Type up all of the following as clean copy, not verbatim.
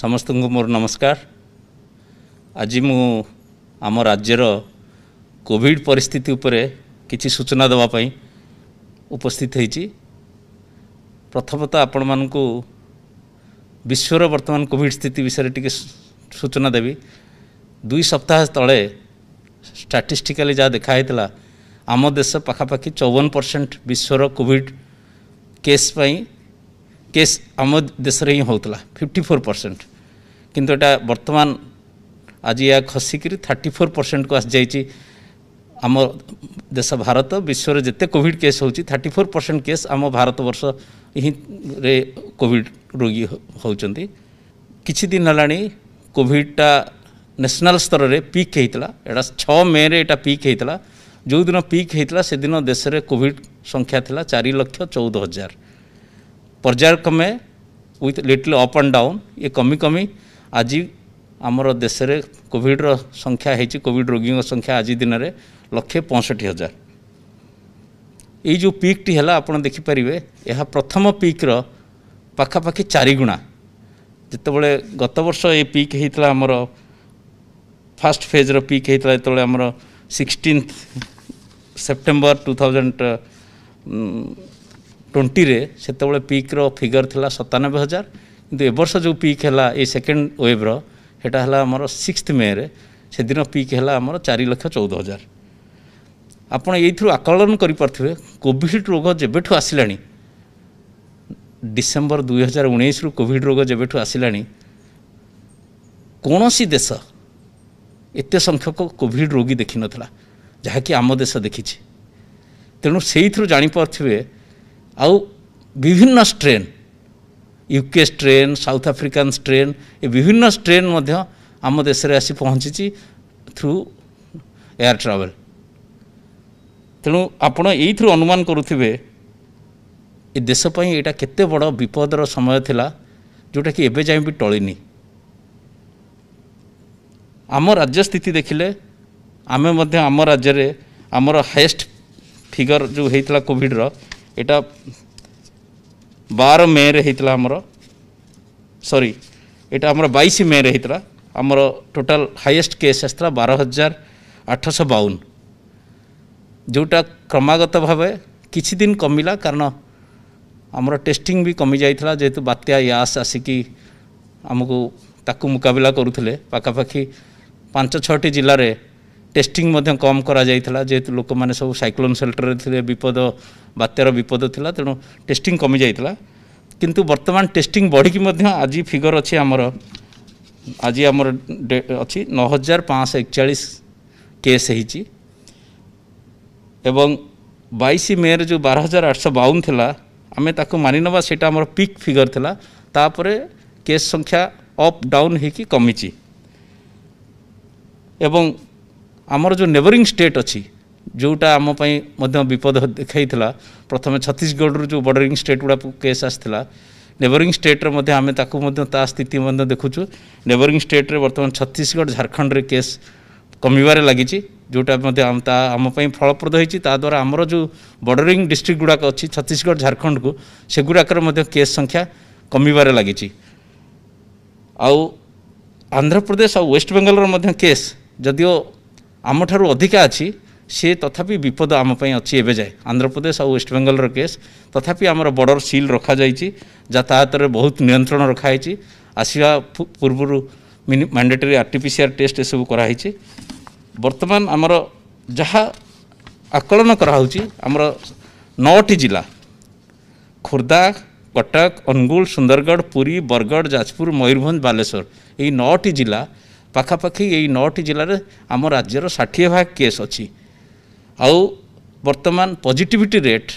समस्त को मोर नमस्कार। आज मु आम राज्यर कोविड परिस्थिति उपरे किछि सूचना देवाई उपस्थित होइछि। प्रथमतः आपण मानकु विश्वर वर्तमान कोविड स्थिति विषय टिके सूचना देवी। 2 सप्ताह तले स्टैटिस्टिकली जहाँ देखाई आम देश पाखापाखि 54% विश्वर कोविड केस आम देश रे ही होता 54%, किंतु एटा वर्तमान आज या खसिक 34% को आस जाइए। आम देश भारत विश्व जिते कोविड केस हो 34% केस आम भारत वर्ष ही रे कोविड रोगी होचंती। किछि दिन हलानी कोविडटा नेशनल स्तर रे पीक होता। एटा 6 मे रे एटा पीक होता। जो दिन पीक होता से दिन देश रे कोविड संख्या थिला 4,14,000। पर्यायक्रमे with little up and down ये कमी कमी आज आमर देश रे कोविड रो संख्या है, कोविड रोगी संख्या आज दिन में 1,65,000। ये जो पीक टी है आपड़ देखिपारे यह प्रथम पीक रो पाखापाखि 4 गुणा। जितेबाला गत वर्ष ये पीक होता आमर फास्ट फेज रो पीक होता जो आमर 16 सेप्टेम्बर 2020 रे सेतबले पीक रो फिगर थिला 97,000। किंतु ए वर्ष जो पीक है ये सेकेंड वेव रो हेटा हला आमर 6 मे रे से दिन पीक है आमर 4,14,000। आपण एथु आकलन करि परथिबे कोविड रोग जेबेठु आसिलानी डिसेम्बर 2019 रु कोविड रोग जेबेठु आसिलानी कोनोसी देश एते संख्यक कोविड रोगी देखि नथला जहाँकि आम देश देखिछि। तेणु से जानी पार्थिबे आउ विभिन्न strain UK strain South African strain ये विभिन्न स्ट्रेन मध्य आम देश रे आसी पहुँची थ्रू एयर ट्रावेल। तेणु आपण एइथ्रु अनुमान करुथिबे ए देश पई एटा केते बड़ विपदर समय थिला जोटा कि एबे जाई भी टळिनी। आम राज्य स्थिति देखिले आमे मध्य आम राज्य रे आमर हाईएस्ट फिगर जो होता कोविड रो एटा 12 मे रे होता आमर सॉरी एटा आमर 22 मे रे होता आमर टोटाल हाईएस्ट केस आसला 12,852 जोटा क्रमागत भाव किछि दिन कमिला कारण आमर टेस्टिंग भी कमी जाइथिला जेहेतु बात्या यास आसिकी आमको ताकू मुकाबला करुथिले। पाखापाखि 5-6टी जिले में टेस्टिंग मध्य कम करा जाइथिला जेहेतु लोक माने सब साइक्लोन शेल्टर रे थिले विपद बात्यार विपद थिला तेणु टेस्टिंग कमी जाइथिला। किंतु वर्तमान टेस्टिंग बढ़ी मध्य आज फिगर अच्छी आमर आज आमर अच्छी 9,541 केस होइछि एवं 22 मे रे जो 12,852 थिला आमे ताको मानि नबा सेटा आमर पीक फिगर थिला। तापरे केस संख्या अप डाउन होइकि कमिछि एवं आमर जो नेबरिंग स्टेट अच्छी जोटा आम मध्य विपद देखा प्रथम छत्तीसगढ़ रू जो बॉर्डरिंग स्टेट गुड़ा केस आसाला नेबरिंग स्टेट रे आम ता स्थिति देखुचु। नेबरिंग स्टेट रे वर्तमान छत्तीसगढ़ झारखंड रे केस कमिबारे लगी जोटा आम फलप्रद होती द्वारा आमर जो बॉर्डरिंग डिस्ट्रिक्ट गुड़ाक अच्छी छत्तीसगढ़ झारखंड को से गुड़ाकर केस संख्या कमिबारे लगी। आउ आंध्र प्रदेश और वेस्ट बेंगल केस जदिओ आम ठारू अधिका अच्छी सी तथापि विपद आम अच्छी एवं जाए आंध्र प्रदेश और वेस्ट बेंगल केस तथापि आमर बॉर्डर सील रखा जाइए यातायात रे बहुत नियंत्रण रखाई आसवा पूर्व मैंडेटरी आरटीपीसीआर टेस्ट ये सब कराई। वर्तमान आमर जहाँ आकलन कराउची आमर 9टी जिला खोर्धा कटक अनुगुल सुंदरगढ़ पुरी बरगढ़ जाजपुर मयूरभंज बालेश्वर यही 9टी जिला पाखापाखि यही 9टी जिले में आम राज्यर 60% केस अच्छी। आउ वर्तमान पॉजिटिविटी रेट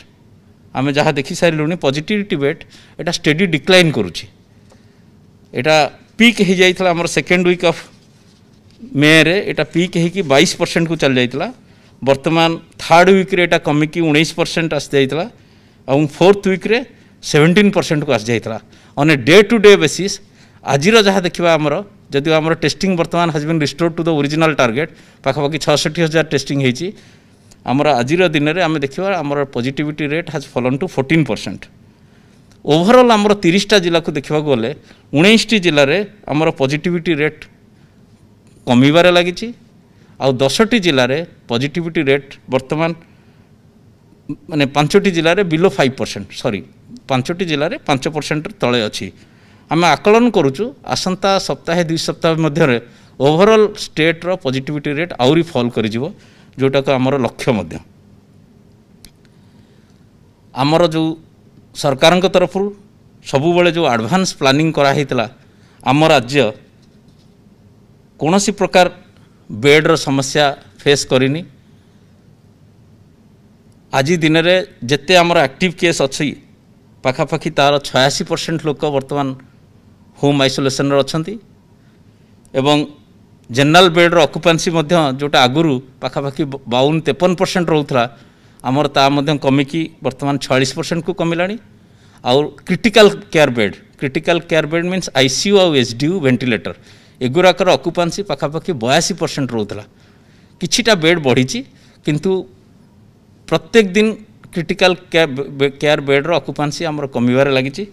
आम जहाँ देखि सारे पॉजिटिविटी रेट एटा स्टेडी डिक्लाइन करुछि। एटा पीक हो जाइथिला आमर सेकेंड वीक ऑफ मे रे एटा पीक है कि 22% को चल जाइथिला। वर्तमान थर्ड वीक रे एटा कमी कि 19% आस जाइथिला और फोर्थ वीक रे 17% को आस जाइथिला। On a day to day basis आजिर जहाँ देखा आमर जदि आमर टेस्टिंग वर्तमान has been restored to the original target पाखापाखि 66,000 टेस्टिंग होइछि। आमर आजिर दिन में आम देखा आमर positivity rate has fallen to 14%। Overall आमर 30टा जिला को देखा गले 19टी जिले में आमर पॉजिटिविटी रेट कमिबार लगी आ 10टी जिले में पॉजिटिविटी रेट वर्तमान माने 5टी जिले में बिलो 5%, सॉरी 5टी जिले में 5% तले अच्छी। आम आकलन करुचु आसंता सप्ताहे 2 सप्ताह मध्य ओभरऑल स्टेट रो पॉजिटिविटी रेट आउरी फॉल कर जोटा को आमर लक्ष्य मध्य आमर जो सरकार तरफ सबुबले जो एडवांस प्लानिंग कराइला आम राज्य कौन सी प्रकार बेड रो समस्या फेस करनी। आज दिन में जिते आमर एक्टिव केस अच्छी पाखापाखि तार 86% लोक वर्तमान होम आइसोलेशन अच्छा एवं जनरल बेड रो ऑक्युपेंसी जोटा आगुरी पाखापाखि 52-53% रोला आमर ता कमिकी वर्तमान 46% को कमिला। आउ critical care bed means ICU आउ एसडीयू वेंटिलेटर एगुराकर ऑक्युपेंसी पाखापाखि 82% रोला। किछिटा बेड बढ़ी किंतु प्रत्येक दिन क्रिटिकल केयर बेड रो ऑक्युपेंसी आमर कमिबार लगी।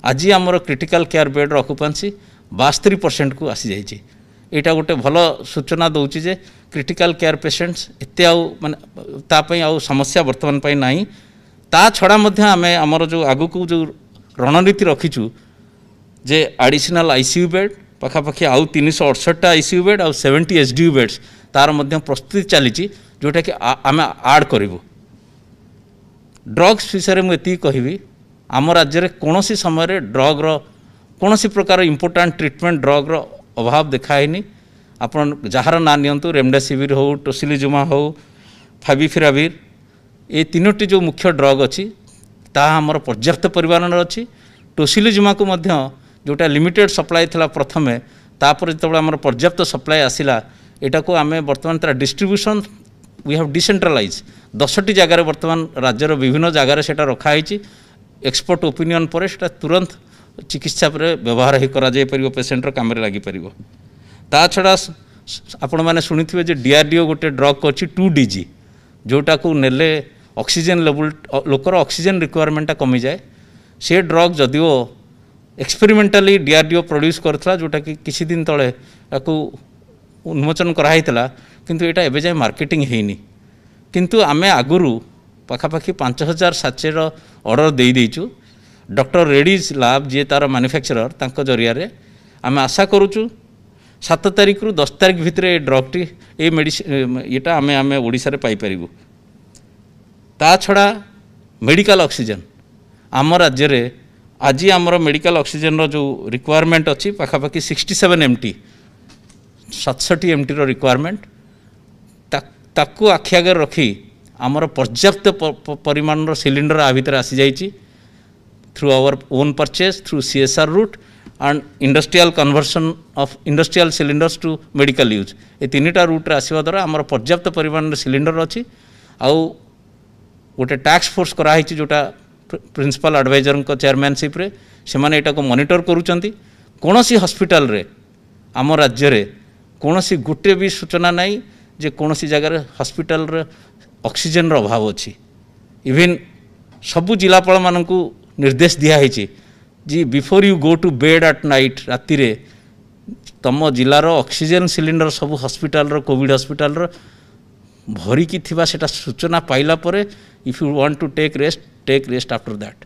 आज आमर क्रिटिकल केयर बेड रो ऑक्युपेंसी 72% को आसी जाइए। यहाँ गोटे भल सूचना दूची जे क्रिटिकल केयर पेशेंट्स एते आउ माने तापई आउ समस्या वर्तमान पाई नाही। ता छड़ा मध्य आमे आमर जो आगु को जो रणनीति रखीचु जे एडिशनल आईसीयू बेड पाखापाखि आउ 368टा आईसीयू बेड आउ 70 एसडीयू बेड्स तार मध्य प्रस्तुति चली जोटा कि आमे ऐड करिवु। ड्रग्स विषय में मुझे कहबी आम राज्य में कौन सी समय ड्रग रो कौन सी प्रकार इंपोर्टाट ट्रिटमेंट ड्रग रो अभाव देखाएनी। आपन जार ना नियंतु रेमडेसिविर हो टोसिलिजुमा हो फाविपिराविर ये 3टी जो मुख्य ड्रग अच्छी ताहा आमर पर्याप्त परिमाण अच्छी। टोसिलिजुमा को मध्य जोटा लिमिटेड सप्लाई थला प्रथमे तापर जो आमर पर्याप्त सप्लाई आसिला एटा को आमे वर्तमान तार डिस्ट्रीब्यूशन वी हैव डिसेंट्रलाइज 10टी जगार वर्तमान राज्यर विभिन्न जगार सेटा रखाई। एक्सपर्ट ओपिनियन पर सेटा तुरंत चिकित्सा पर व्यवहार ही करा जाय परिबो पेशेंटर काम रे लागि परिबो। ता छड़ा आपण माने सुनिथिबे जे डीआरडीओ गोटे ड्रग करछि 2DG जोटा को नेले ऑक्सीजन लेवल लोकर ऑक्सीजन रिक्वायरमेंटा कमी जाए। से ड्रग जदिओ एक्सपेरिमेंटली डीआरडीओ प्रोड्यूस करथला जोटा कि किछि दिन तळे ताकू उन्मोचन कराइतला किंतु एटा एबे जाय मार्केटिंग हेनी। किंतु आमे आगुरु पाखापाखि 5000 साचेर ऑर्डर दे देइचु। डॉक्टर रेड्डीज लैब जे तार मैन्युफैक्चरर तांको जरिया रे आमे आशा करूचु 7 तारिख रु 10 तारिख भितर a drug T a medicine एटा आमे ओडिसा रे पाई परिबु। ता छड़ा मेडिकल ऑक्सीजन आम राज्य रे आज आमर मेडिकल ऑक्सीजन रो जो रिक्वायरमेंट अच्छी पाखापाखि 67 MT 67 MT रो रिक्वायरमेंट ताकू आखि आगे रखी आमर पर्याप्त परिमाण रो सिलिंडर आ भितर आसी जाइछि through our own purchase through CSR route and industrial conversion of industrial cylinders to medical use ए 3टा रूट रे आसीबा द्वारा आमर पर्याप्त परिमाण रो सिलिंडर अच्छी। आउ गोटे टास्क फोर्स कराई जोटा प्रिंसिपल एडवाइजर को चेयरमैनशिप रे से माने एटा को मॉनिटर करूचंती। कौन सी हॉस्पिटल रे आम राज्य रे कौन सी गोटे भी सूचना नहीं जे कौन सी जगह हॉस्पिटल रे ऑक्सीजन रो अभाव अच्छी। इवन सबु जिलापाल मानकू निर्देश दिया है जी before you go to bed at night राति रे तम जिलार ऑक्सीजन सिलिंडर सबु हॉस्पिटल रो कोविड हॉस्पिटल रो भरिकी थिबा सेटा सूचना पाइला परे if you want to take rest after that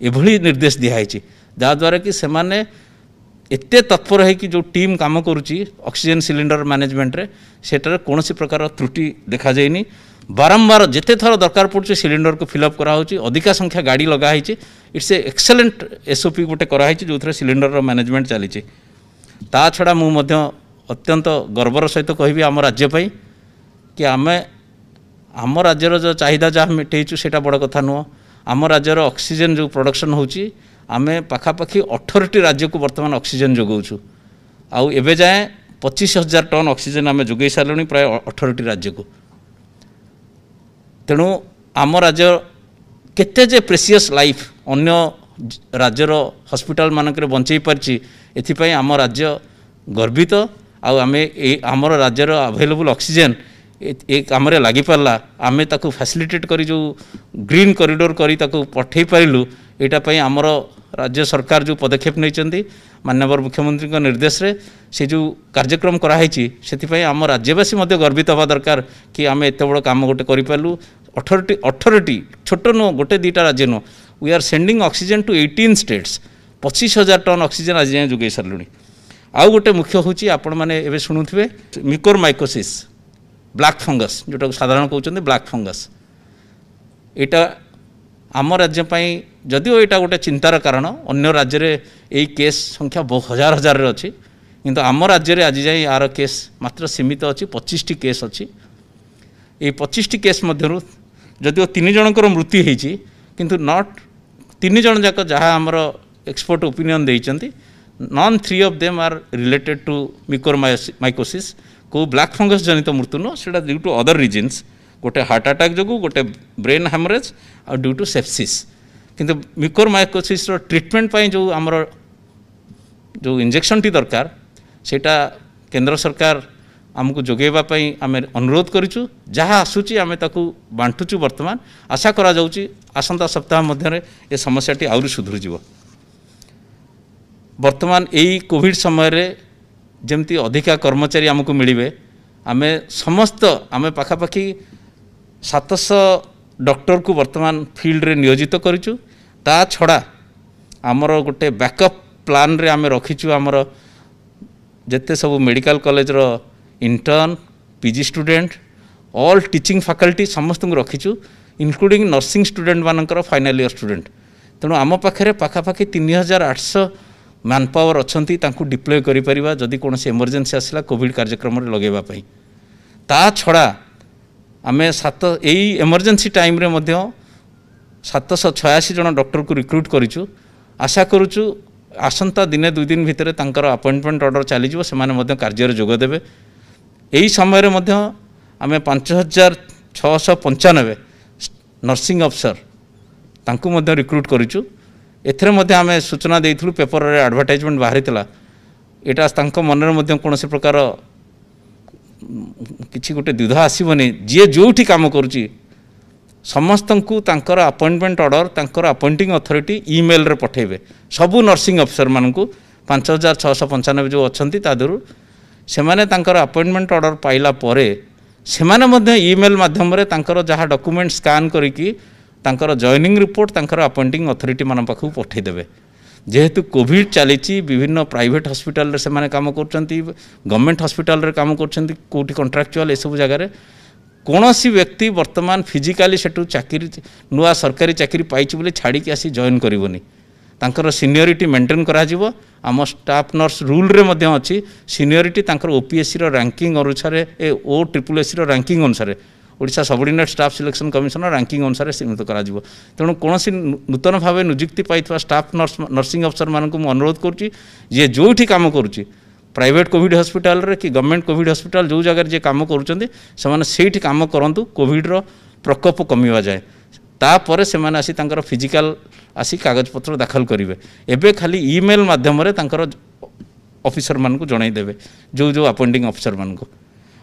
एभली निर्देश दिया है जहाँद्वारा कि सेमाने एते तत्पर है कि जो टीम काम करुच्ची ऑक्सीजन सिलिंडर मैनेजमेंट रे सेटार कौन सी प्रकार त्रुटि देखा जाएनी। बारंबार जिते थर दरकार पड़े सिलिंडर को फिलअप कराऊँच अधिका संख्या गाड़ी लगाई इट्स ए एक्सेलेंट SOP गोटे कराई जो थे सिलिंडर मैनेजमेंट चली। ता छड़ा मु मध्य अत्यंत गर्वर सहित कहबी आम राज्य कि आम राज्यर जो चाहिदा जहाँ मिटेचु सेटा बड़ कथा नुह। आम राज्यर ऑक्सीजन जो प्रोडक्शन होची आमे पाखापाखि 18टी राज्य को वर्तमान ऑक्सीजन जोगाऊँ आउ एबे जाए 25,000 टन ऑक्सीजन आमे जोगाई सारे प्राय 18टी राज्य को। तेणु आम राज्य केते जे प्रेसियस लाइफ अन्य राज्यर हॉस्पिटल मानक बंचई पार्ची एथिपाई आम राज्य गर्वित आमर राज्यर अवेलेबल ऑक्सीजन ए काम लगी पारला आमे ताकू फैसिलिटेट करी जो ग्रीन कॉरिडोर करी ताकू पठे पारिलु एटा पई आमर राज्य सरकार जो पदक्षेप नहीं माननीय मुख्यमंत्री निर्देश से जो कार्यक्रम कराई से आम राज्यवासी गर्वित हवा दरकार कि आम एत बड़ कम गोटे करूँ। अठरटी छोट नुह गोटे दुईटा राज्य नुह we are sending oxygen to 18 states 25,000 ton oxygen आज जाए जोगे सारे। आउ गोटे मुख्य हूँ आपण मैंने शुणुवे म्यूकोरमाइकोसिस ब्लैक फंगस जोटा साधारण कहते ब्लैक फंगस यहाँ आम राज्य जदिओ यहाँ गोटे चिंतार कारण अन्य राज्य में यही केस संख्या हजार हजार अच्छी किंतु आम राज्य में आज जाए यार केस मात्र सीमित अच्छी 25टी केस अच्छी। ये 25टी केस मध्य जदिओ 3 जनकर मृत्यु होती किंतु नॉट 3 जन जाक जहाँ आमर एक्सपर्ट ओपिनियन देइचंती none 3 of them are related to mucormycosis को ब्लैक फंगस जनित मृत्यु नुह से ड्यू टू अदर रीजन्स गोटे हार्ट अटैक जो गोटे ब्रेन हैमरेज और ड्यू टू सेप्सिस किंतु म्यूकोरमाइकोसिस ट्रीटमेंट जो आमर जो इंजेक्शन टी दरकार सेटा केंद्र सरकार आमको जोगेवाई आम अनुरोध करूँ जहाँ आसूची आम ताकू बांटुचु। वर्तमान आशा करा जाउची आसंता सप्ताह मध्य ये समस्याटी आउरी सुधुरी जीव। वर्तमान यही कोविड समय रे जमती अधिका कर्मचारी आमको मिलिबे आमे समस्त आमे पाखापाखि 700 डॉक्टर को वर्तमान फील्ड रे नियोजित करिचु। ता छड़ा आमर गोटे बैकअप प्लान रे आमे रखिचु आमर जेते सब मेडिकल कॉलेज रो intern PG student all teaching faculty समस्त को रखिचु इंक्लूडिंग नर्सिंग स्टूडेंट मानकर फाइनल ईयर स्टूडेंट। तेणु आम पाखे पाखापाखि 3800 मैन पावर अच्छी डिप्लॉय करिपरिबा जदि कौन इमरजेंसी आसला कोविड कार्यक्रम रे लगेवाई। ता छड़ा आमे यही इमरजेंसी टाइम रे मध्य 786 जन डॉक्टर को रिक्रुट करिचु। आशा करुचु आसंता दिने 2 दिन भितर तांकर अपॉइंटमेंट ऑर्डर चलीजो से कार्य जोग देबे। यही समय रे मध्य आमे 5695 नर्सिंग अफसर तांकु मध्य रिक्रुट करिचु। एथरे मध्य आमे सूचना देइथलु पेपर रे एडवर्टाइजमेंट बाहरी थिला एटा तांको मन रे मध्य कोनोसी प्रकार किछि गोटे द्विधा आसीबनी जे जोठी काम करूची समस्तंकु तांकर अपॉइंटमेंट ऑर्डर तांकर अपॉइंटिंग अथॉरिटी ईमेल रे पठेबे सबु नर्सिंग अफसर मानकु 5695 जो अछंती तादरु सेमाने तांकर अपॉइंटमेंट ऑर्डर पाइला परे सेमाने मध्य ईमेल माध्यम रे तांकर जहा डॉक्यूमेंट स्कैन करिकि तांकर जॉइनिंग रिपोर्ट तांकर अपॉइंटिंग अथॉरिटी मान पाखु पठे देबे। जेहेतु कोविड चली विभिन्न प्राइवेट हॉस्पिटल रे सेमाने काम करचंती गवर्नमेंट हॉस्पिटल रे काम करचंती कोठी कॉन्ट्रैक्चुअल ए सब जगह रे कोनोसी व्यक्ति वर्तमान फिजिकली सेटू चाकरी नुआ सरकारी चाकरी पाइछि बोली छाड़ी के आसी जॉइन करिवोनी तांकर सीनियरिटी मेंटेन करा जिवो। आम स्टाफ नर्स रूल रे मध्य अछि सीनियरिटी तांकर ओपीएससी रो रैंकिंग अनुसार ओ ट्रिपल रो रैंकिंग अनुसार Odisha subordinate staff selection commission ranking अनुसार सीमित करा जिवो। तेणु कोनोसी नूतन भाव नियुक्ति पाइथवा स्टाफ नर्सिंग अफसर मानकु मु अनुरोध करूची जे जोठी काम करूची प्राइवेट कोविड हॉस्पिटल रे कि गवर्नमेंट कोविड हॉस्पिटल जो जगह जे काम करूचंदी सेमाने सेठी काम करंतु कोविड रो प्रकोप कमिवा जाए तापर सेमाने आसी तांकर फिजिकल आसी कागज पत्र दाखल करिवे। एबे खाली ईमेल माध्यम रे तांकर ऑफिसर मानकु जणाई देबे जो जो अपॉइंटिंग ऑफिसर मानकु।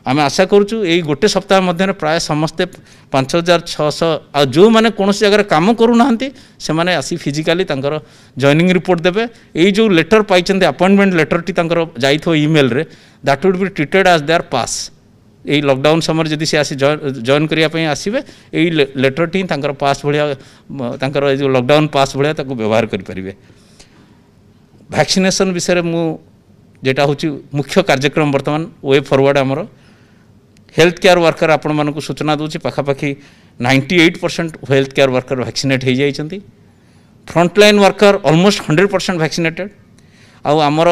आम आशा करूँ यही गोटे सप्ताह मध्य प्राय समस्ते 5600 आ जो मैंने कौन जगह काम करूना से माने आसी फिजिकाली तांकर जॉइनिंग रिपोर्ट देबे। यही जो लेटर पाई अपॉइंटमेंट लेटर टी जाइथो ईमेल रे that would be treated as their pass. यही लॉकडाउन समय जदि से आसी जॉइन करने आसबे यही लेटर टी तांकर पास भाया जो लॉकडाउन पास भाया व्यवहार करें। वैक्सीनेशन विषय मु जेटा हूँ मुख्य कार्यक्रम वर्तमान वे फॉरवर्ड आमर हेल्थ केयर वर्कर आपण मानक सूचना दूची पाखापाखि 98% हेल्थ केयर वर्कर वैक्सीनेट हो जाइछंती। Frontline worker almost 100% vaccinated. आमर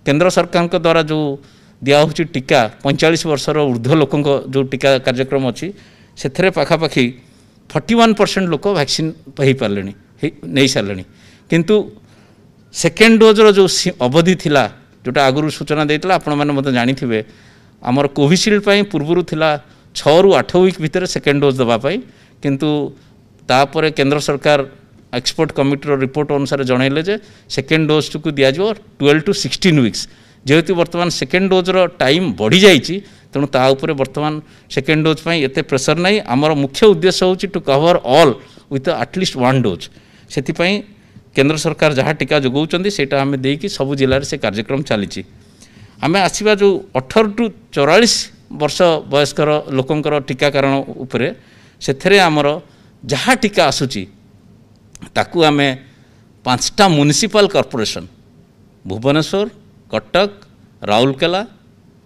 केंद्र सरकार के द्वारा जो दिया होची टीका 45 वर्षर ऊर्ध्व लोकों जो टीका कार्यक्रम अच्छी से पाखापाखि 41% लोक वैक्सीन पाई पारे नहीं सारे किंतु सेकेंड डोज रो जो अवधि थिला जोटा आगुरी सूचना देता आपण मैंने जानी आमर कोविशील्ड पूर्वर थिला 6 ରୁ 8 वीक भितर सेकेंड डोज देवाई किंतु तापर केंद्र सरकार एक्सपर्ट कमिटी रिपोर्ट अनुसार जनइले जे सेकेंड डोज को दिया 12 to 16 वीक्स। जेहेतु वर्तमान सेकेंड डोज रो टाइम बढ़ी जाइए तेणु ताऊपर वर्तमान सेकेंड डोज एते प्रेसर नहीं। आमर मुख्य उद्देश्य होची to cover all with at least 1 dose. से केंद्र सरकार जहाँ टीका जोगाउछन्ती सेटा आमे देकी सबु जिल्ला से कार्यक्रम चली आमे आसीबा जो 18 टू 44 वर्ष वयस्कर लोकंकर टीकाकरण उपरे सेथरे आमर जहाँ टीका आसुची ताकू आमे 5टा म्युनिसिपल कॉर्पोरेशन भुवनेश्वर कटक राउरकेला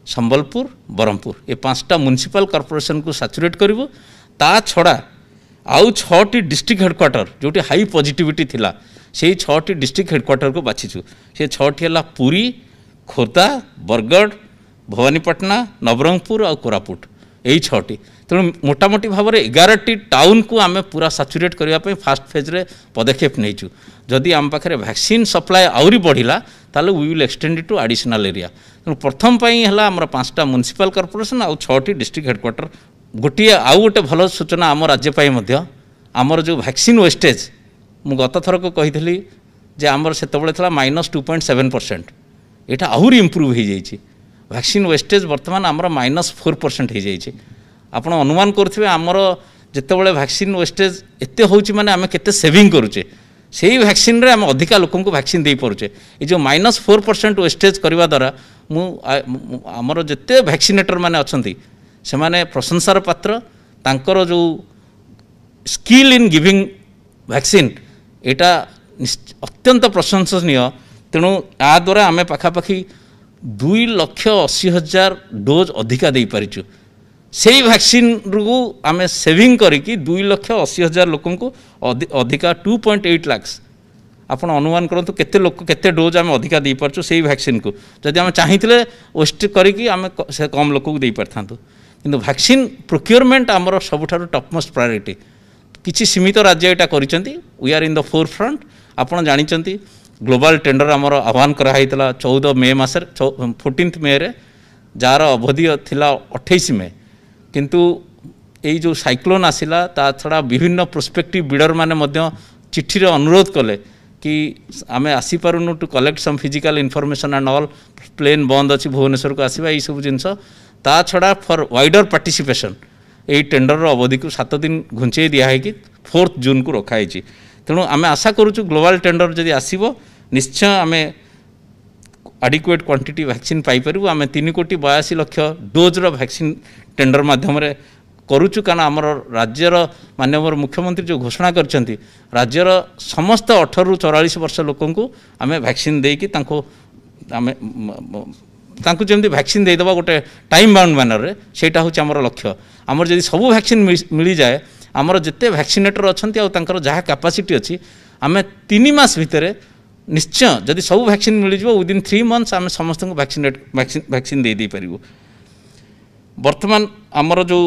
संबलपुर बरहमपुर ये 5टा म्युनिसिपल कॉर्पोरेशन को सैचुरेट करिवो ता छड़ा आउ 6टी डिस्ट्रिक्ट हेडक्वार्टर जोटी हाई पॉजिटिविटी थिला से 6टी डिस्ट्रिक्ट हेडक्वार्टर को बाछिछु से 6टी हला पुरी खोर्धा बरगढ़ भवानीपाटना नवरंगपुर और कोरापुट यही 6टी तेणु मोटामोटी भाव में 11टी टाउन को आम पूरा सैचुरेट करने फास्ट फेज रे पदक्षेप नहीं जदि आम पाखे वैक्सीन सप्लाय आहरी बढ़ला ताले we will extend it to additional area तेणु प्रथम है आमर 5टा म्युनिसिपल कॉर्पोरेशन आउ 6टी डिस्ट्रिक्ट हेडक्वार्टर गोटे आउ गोटे भल सूचना आम राज्य आमर जो वैक्सीन वेस्टेज मु गत थरक कही जे आमर से -2.7% यहाँ आहरी इम्प्रूव हो जाइए वैक्सीन वेस्टेज बर्तमान आमर -4% हो जाइए आपण अनुमान करुवे आमर जितेबाला वैक्सीन वेस्टेज एते होची माने आमे केते सेविंग करुचे से ही वैक्सीन रे आम अधिका लोकन को वैक्सीन दे पारुचे ये जो -4% वेस्टेज करवा द्वारा आमर जिते वैक्सीनेटर माने अछंती से माने प्रशंसार पात्र तांकर जो स्किल इन गिविंग वैक्सीन एटा अत्यंत प्रशंसनीय तेणु या द्वारा आम पाखापाखि 2,80,000 डोज अधिका दे पारिचु से वैक्सीन रु आम सेविंग करिकी 2,80,000 लोकन को अधिका 2.8 लाख आपण अनुमान करंतु केते लोक केते डोज आम अधिका दे पारछु से वैक्सीन को जदि आम चाहिथिले वेस्ट करिकी आम से कम लोक को दे पारथांतु किंतु वैक्सीन प्रोक्योरमेंट आमर सबुठारु टॉपमोस्ट प्रायोरिटी किछि सीमित राज्य एटा करिसेंती we are in the forefront आपण जानिचंती ग्लोबल टेंडर आमर आह्वान कराइतला 14 मे मासर 14 मे रे जार अवधि थिला 28 मे किंतु यही जो साइक्लोन आसिला ता छड़ा विभिन्न प्रोस्पेक्टिव बिडर माने मध्य चिट्ठी अनुरोध कले कि आमे आसी पारुनु to collect some physical information and all plane बंद अच्छी भुवनेश्वर को आसवा यही सब जिनस ता छड़ा फॉर वाइडर पार्टिसिपेशन यही टेंडर अवधि को 7 दिन घुंचे दिखाई 4 जून को रखाई तेणु आम आशा करूँ ग्लोबल टेंडर जदि आसब निश्चय आम एडिक्वेट क्वांटिटी वैक्सीन पाइपर आम 3,82,00,000 डोज्र वैक्सीन टेंडर माध्यम करुचु कारण आमर राज्यर माननीय मुख्यमंत्री जो घोषणा करछंती राज्यर समस्त 18 ରୁ 44 वर्ष लोकन को आम वैक्सीन देकी तांको जमती वैक्सीन देदेबा गोटे टाइम बाउंड मैनर रे सेटा होची आमर लक्ष्य आमर जदि सबु वैक्सीन मिली जाए आमर जिते वैक्सीनेटर अच्छी आर जहाँ कैपेसिटी अच्छी आम 3 मास भितर निश्चय जदि सब वैक्सीन मिल जाए विदिन 3 मंथ्स आम समस्त वैक्सीन दे दे पारिबु वर्तमान आमर जो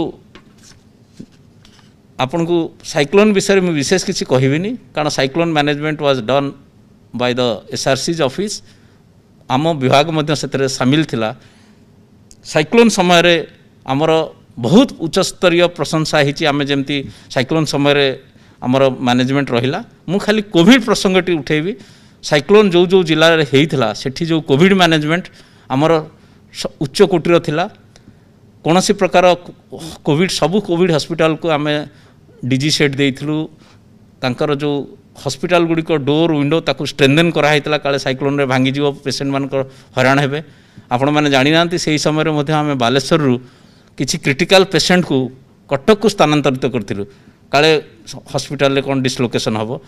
आपन को साइक्लोन विषय में विशेष किसी कहबिनी कारण cyclone management was done by the SRC's office आम विभाग मध्य से सामिल थिला साइक्लोन समय रे आमर बहुत उच्च स्तरीय प्रशंसा होती आम जमती साइक्लोन समय आमर मैनेजमेंट रहिला मु खाली कोविड प्रसंगटी उठेबी साइक्लोन जो जो जिले में होता सेठी जो कोविड मैनेजमेंट आमर उच्च कोटीर थिला कौन सी प्रकार कोविड सबू कोविड हॉस्पिटल को आम डीजी सेट देइथिलु तांकर जो हॉस्पिटल गुड़िक डोर विंडो ताकू स्ट्रेंथन कराइला काले साइक्लोन रे भांगी जीव पेशेंट मान हैरान हेबे आपण मैंने जानी ना से समय आम बालेश्वर किसी क्रिटिकल पेशेंट को कटक को स्थानांतरित करथिलु काले हॉस्पिटल रे कौन डिसलोकेशन हम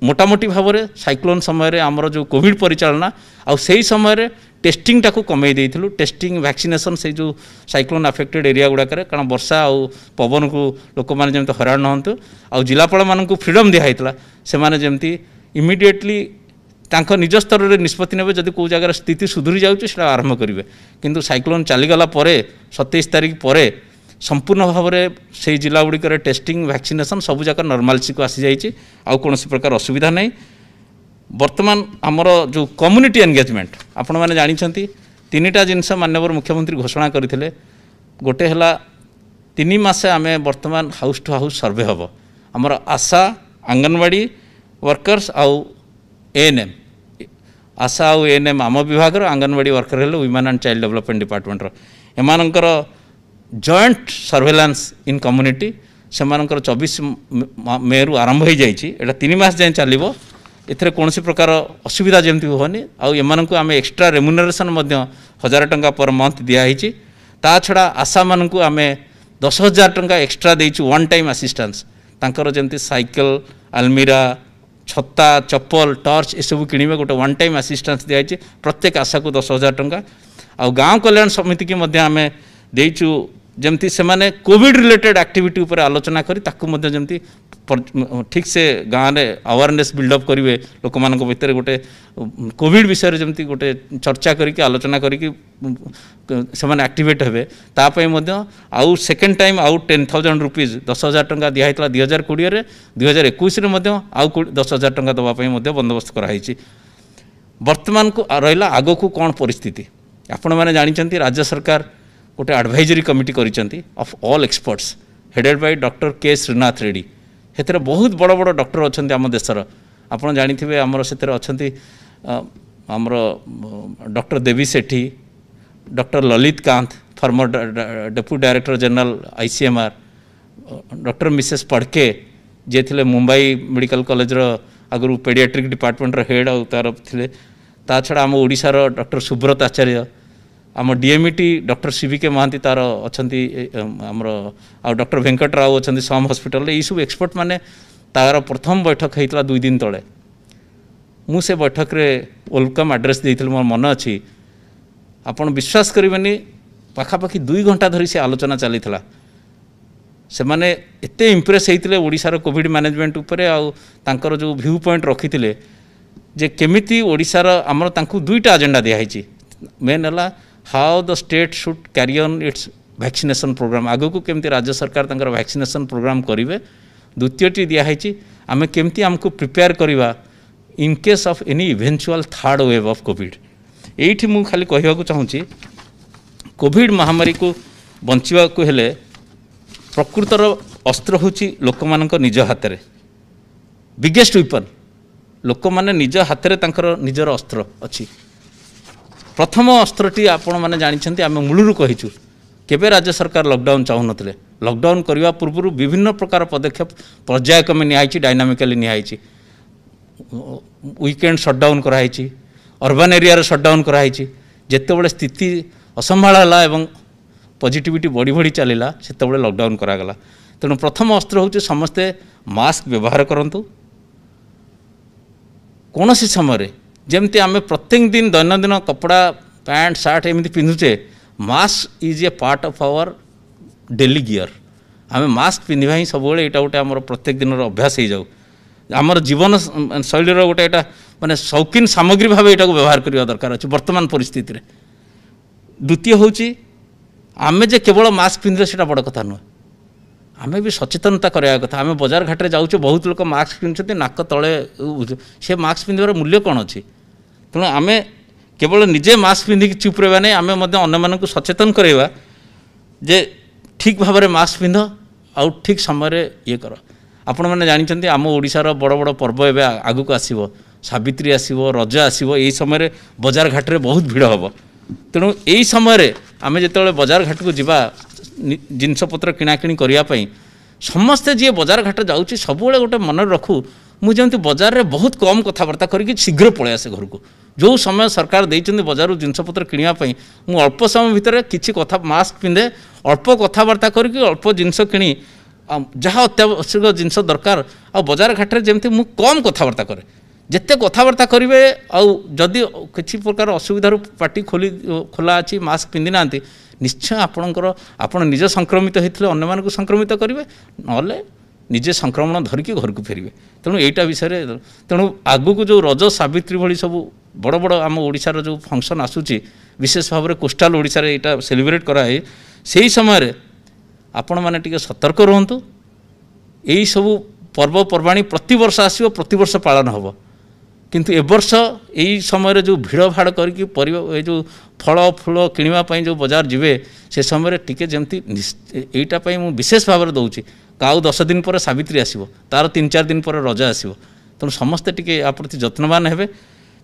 मोटामोटी भाव में साइक्लोन समय आमर जो कोविड परिचालना आउ से समय टेस्टिंग टाको कमे देइथिलु टेस्टिंग वैक्सीनेशन से जो साइक्लोन अफेक्टेड एरिया गुड़ाक कारण वर्षा आउ पवन को लोक मैंने जमी हैरान नहंतु आउ जिलापाल मानक फ्रीडम दिखाई से माने जमती इमिडिएटली तांको निज स्तर में निष्पत्ति ने जब कौ जगह स्थिति सुधुरी जाऊँ आरंभ करेंगे किंतु साइक्लोन चलीगला 27 तारीख पर संपूर्ण भाव में से जिला गुड़िक टेस्टिंग वैक्सीनेशन सबू जगह नॉर्मालिटी को आसी जाइए आउ कौन प्रकार असुविधा नहीं वर्तमान आमर जो कम्युनिटी एंगेजमेंट आपण मैंने जानते 3टा जिनस माननीय मुख्यमंत्री घोषणा करते गोटे है 3 मास आम वर्तमान हाउस टू हाउस सर्वे हम आमर आशा आंगनवाड़ी वर्कर्स आउ एएनएम आशा आउ एएनएम आम विभाग आंगनवाड़ी वर्कर हेल्ले women and child development department एमानकर जॉइंट सर्वेलांस इन कम्युनिटी से 24 मे रु आरंभ हो जाइए 3 मास जाए चलो एथिरे कौन प्रकार असुविधा जमी होनी आमको आम एक्सट्रा रेम्यूनरेशन 1000 टंका पर मंथ दिखाई ता छड़ा आशा मानक आम 10,000 टंका एक्सट्रा देचु वन टाइम असिस्टेंस तांकर जमती साइकिल आलमीरा छत्ता चप्पल टर्च ये सब किणवे गोटे वन टाइम असिस्टेंस दिखाई प्रत्येक आशा को 10,000 टंका आउ गाँव कल्याण समिति की आम देचु जमती से माने कोविड रिलेटेड एक्टिविटी उपर आलोचना करी ताकू जमती ठीक से गाँव में अवेयरनेस बिल्डअप करेंगे लोक मान भितर गोटे कोविड विषय जमती गोटे चर्चा करके आलोचना करके एक्टिवेट हे तापाई आउ सेकेंड टाइम आउ 10,000 रुपीज 10,000 टंका दिखाई 2020 2021 आउ 10,000 टंका दवापाई बंदोबस्त कराई वर्तमान को रहा आग को कौन परिस्थिति आपण मैंने जानते राज्य सरकार गोटे एडवाइजरी कमिटी करिसेंती of all experts headed by doctor K Srinath Reddy हेतरे बहुत बड़ बड़ डॉक्टर अच्छा आम देशर आपड़ जानी आमर से अच्छा आमर doctor Devi Shetty doctor Lalit Kant former deputy director general ICMR doctor missus पड़के जे थे मुंबई मेडिकल कॉलेज आगु पेडियाट्रिक डिपार्टमेंट हेड आ तार थे ता छड़ा आम ओडिशार डॉक्टर सुब्रत आचार्य आम DMET डॉक्टर CVK महांती तार अच्छा आमर आ डॉक्टर वेंकट राव अच्छा सम हॉस्पिटल ये सब एक्सपर्ट माने तार प्रथम बैठक होता 2 दिन तले मुझे बैठक रे वेलकम एड्रेस देते मोर मन अच्छी आपड़ विश्वास करेंगे पाखापाखि 2 घंटा धरी से आलोचना चली से माने एते इम्प्रेस होते ओडिशार कोविड मैनेजमेंट उपरे आउ जो व्यू पॉइंट रखी थे जे केमिति ओडिशार आमर तांकु 2टा एजेंडा दिखाई मेन है how the state should carry on its vaccination program आगो को केमती राज्य सरकार तांकर वैक्सीनेशन प्रोग्राम करेंगे द्वितीयटी दिखाई आम केमती आमको प्रिपेयर करवा in case of any eventual third wave of Covid ये मु खाली कहवाक चाहूँगी कोविड महामारी को बंचवा को हेले प्रकृतर अस्त्र हूँ लोक मान निज हाथ में बिगेस्ट वेपन लोक मैंने निज हाथ में निजर अस्त्र अच्छी प्रथम अस्त्रटी आपण मैंने जानते आम मूलरू कहीचु केबे राज्य सरकार लॉकडाउन चाहू नथिले लॉकडाउन करने पूर्व विभिन्न प्रकार पदक्षेप पर्यायक्रमे निहाई डायनामिकली निहाई वीकेंड शटडाउन कराई अर्बन एरिया शटडाउन कराई जिते बड़े स्थिति असंभाला एवं पॉजिटिविटी बढ़ी बढ़ी चलला से लॉकडाउन करागला तेणु प्रथम अस्त्र हूँ समस्ते मास्क व्यवहार करंतु कौन सी समय जमती आम प्रत्येक दिन दैनंदिन कपड़ा पैंट सार्ट एमती पिंधुचे mask is a part of our daily gear आम मास्क पिंधा ही सब यहाँ गोटे आम प्रत्येक दिन अभ्यास हो जाऊ आमर जीवन शैली गोटे यहाँ माने शौकीन सामग्री भाव यहाँ व्यवहार करने दरकार अच्छे वर्तमान परिस्थिति रे द्वितीय हूँ आमे जे केवल मास्क पिंधे से बड़ कथा नुह आम भी सचेतनता कराया कथा आम बजार घाटे जाऊँ बहुत लोग मास्क पिंधुते नाक तले से मास्क पिंधार मूल्य कौन अच्छी तेणु आम केवल निजे मास्क पिंधिक चुप रहा नहीं आम अन्य सचेतन करवा जे ठीक भाव में मास्क पिंध आउ ठीक समय ये कर आपण मैंने जानते आम ओडिशार बड़ बड़ पर्व एवं आगू को आसो सावित्री आसो रज आसो यही समय बजार घाटे बहुत भिड़ हम तेणु यही समय आम जो बजार घाट को जावा जिनपतर किणाकिणी करने समस्ते जी बजार घाट जाऊँगी सब गोटे मन रखू मुझे बजार में बहुत कम कथबार्ता करके शीघ्र पलि आसे घर को जो समय सरकार देते बजार जिनपतर किणापी मुझे अल्प समय भितर किसी कथा मास्क पिंधे अल्प कथबार्ता करके अल्प जिनस किणी जहाँ अत्यावश्यक जिनस दरकार आ बजार घाट में जमी मुझे कम कथबार्ता करे जिते कथबार्ता करेंगे आदि किसी प्रकार असुविधार पार्टी खोला अच्छी मास्क पिंधि ना निश्चय आपणकर आपण निज संक्रमित होते अन्य मानक संक्रमित करेंगे ना निजे संक्रमण धरिकी घर को फेरवे तेणु यहीटा विषय तेणु आगू को जो रज सावित्री भली सब बड़ बड़ आम ओडिशार जो फंक्शन आसूची विशेष भाव में कोस्टाल ओडिशा रे एटा सेलिब्रेट कराए से समय आपण मैंने टिके सतर्क रुहतु यही सब पर्वपर्वाणी प्रति वर्ष आसो प्रति वर्ष पालन हम किंतु ए वर्ष यही समय जो भिड़ भाड़ करके परिवा जो फल फूल किणवाई जो बजार जीवे से समय टिके जमती यहीटा मुझे विशेष भाव में दौची काउ 10 दिन पर सावित्री आसो तार 3-4 दिन पर रज आसो तेणु समस्ते टिके या प्रति जत्नवान हेबे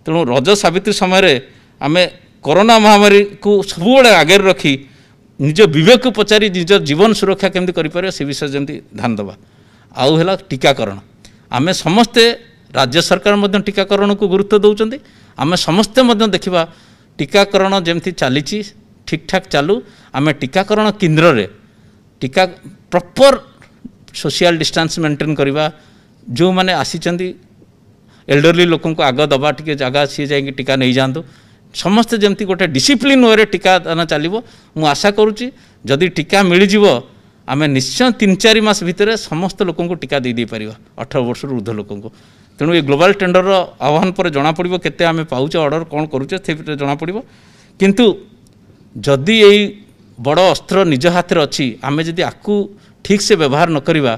तेणु रज सावित्री समय आम कोरोना महामारी को सब आगे रखी निज विवेक को पचारि निज जीवन सुरक्षा केमती करें से विषय जमी ध्यान देवा आउ है टीकाकरण आम समस्ते राज्य सरकार मध्य टीकाकरण को गुरुत्व दौरान आम समस्ते देखा टीकाकरण जमती चली ठीक ठाक चालू आम टीकाकरण केन्द्र रे टीका प्रॉपर सोशल डिस्टेंस मेंटेन करवा जो मैंने आसी एल्डरली लोक आग दबा टी जगह सी जा टीका नहीं जातु समस्ते जमती गोटे डिसिप्लिन वे टीकादान चलो मु आशा करुँची जदि टीका मिल आम निश्चय 3-4 मास भितर समस्त लोक टीका दे पार 18 वर्ष ऊर्ध्व लोक तेणु ये ग्लोबल टेंडर आह्वान पर जना पड़ो केते आम पाचे ऑर्डर कौन करुचे से जना पड़ो किंतु जदि यही बड़ अस्त्र निज हाथ में अच्छी आम जदि आपको ठीक से व्यवहार न करवा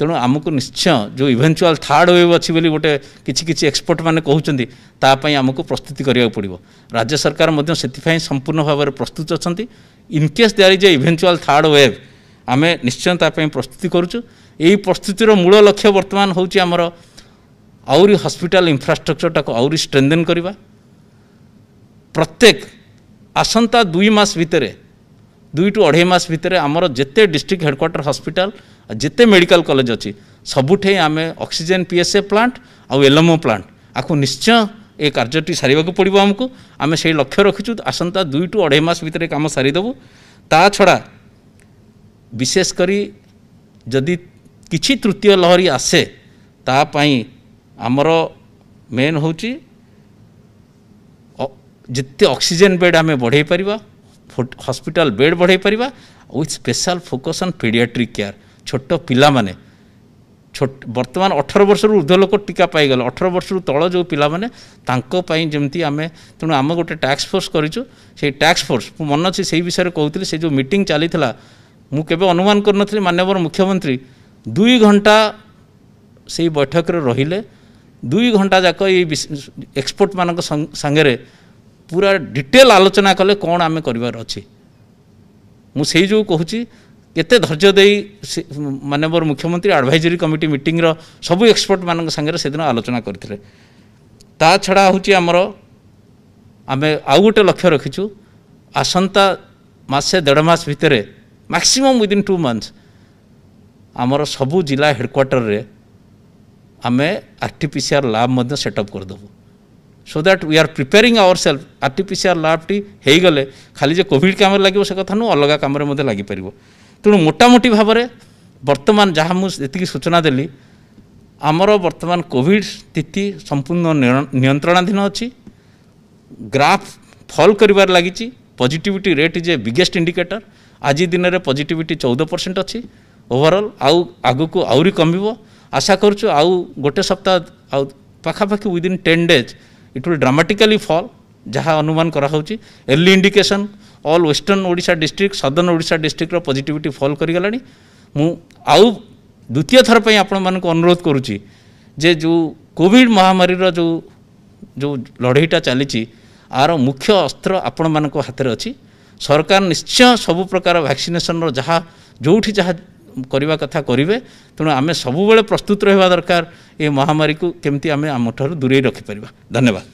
तेणु आमको निश्चय जो इवेंचुअल थर्ड वेव अच्छी बोली गोटे किसी एक्सपर्ट मैंने कहते तापाई आमको प्रस्तुति करिया पड़ो राज्य सरकार मध्य से संपूर्ण भाव में प्रस्तुत अच्छा in case there is a eventual third wave आम निश्चय तापाई प्रस्तुति करुचु यही प्रस्तुतिर मूल लक्ष्य बर्तमान होची आमर आउरी हॉस्पिटल इंफ्रास्ट्रक्चर टाको आउरी स्ट्रेंथन करवा प्रत्येक आसंता 2 मास भितर 2 to 2.5 मास भितर आमर जेते डिस्ट्रिक्ट हेडक्वार्टर हॉस्पिटल जेते मेडिकल कॉलेज अच्छी सबुठे आम ऑक्सीजन पीएसए प्लांट आउ एलएमओ प्लांट आपको निश्चय ये कार्यटी सारे पड़ो आमको आम से लक्ष्य रखीचु आसंता 2 to 2.5 मास भितर काम सारीदेबू ता छड़ा विशेषकरी जदि किछि तृतीय लहरी आसे तापाई आमर मेन होची जिते ऑक्सीजन बेड आम बढ़े पारिबा हॉस्पिटल बेड बढ़े Paribas with special focus on paediatric care छोट पिला माने वर्तमान 18 वर्ष ऊर्ध्व लोक टीका पाईगले 18 वर्ष तल जो पिला माने तांको पई जेमती आमे तेणु आम गोटे टास्क फोर्स करिचु से टास्क फोर्स मन अच्छे से विषय कहते से जो मीटिंग चली मु केबे अनुमान करनथली माननीय मुख्यमंत्री 2 घंटा से बैठक रे रहिले 2 घंटा जाक ये एक्सपर्ट मानक संगे पूरा डिटेल आलोचना कले कौन आम कर मुझे जो कहूँ केते धैर्य दे माननीय मुख्यमंत्री एडवाइजरी कमिटी मीटिंग रो सबु एक्सपर्ट मानक संगे से दिन आलोचना करथिले ता छड़ा होची आमर आमे आउ गोटे लक्ष्य रखीचु आसंता मासे 1.5 मास भितर मैक्सिमम विदिन 2 मंथ्स आमर सबु जिला हेडक्वार्टर रे आमे आरटीपीसीआर लैब मध्य सेटअप कर देबु so that we are preparing our self RTPCR lab टी हो गले खाली जे कोविड काम लगे से कथा नु अलग काम रे लगी पारिबो तेणु मोटामोटी भाव में वर्तमान जहाँ मुझे सूचना देली आमर वर्तमान कोविड स्थिति संपूर्ण नियंत्रणाधीन अच्छी ग्राफ फॉल करिवार लगी positivity rate is a biggest indicator आज दिन में पॉजिटिविटी 14% अच्छी ओवरऑल आगु को आउरी कमिबो आशा करूँ आउ गोटे सप्ताह पाखापाखि within 10 days it will dramatically fall जहाँ अनुमान करा होची early indication all western Odisha district southern Odisha district रो पॉजिटिविटी फॉल करिगलानी मु आउ द्वितीय थर पे आपण मन को अनुरोध करूची जे जो कोविड महामारी रो जो लड़ाईटा चली आर मुख्य अस्त्र आपण मन को हाथ में अच्छी सरकार निश्चय सबु प्रकार वैक्सीनेशन रो जहाँ जोठी जहाँ करवा कथा करेंगे तेणु आम सबु बेले प्रस्तुत रहा दरकार ये महामारी को केमती आम ठार दूरे रखिपर। धन्यवाद।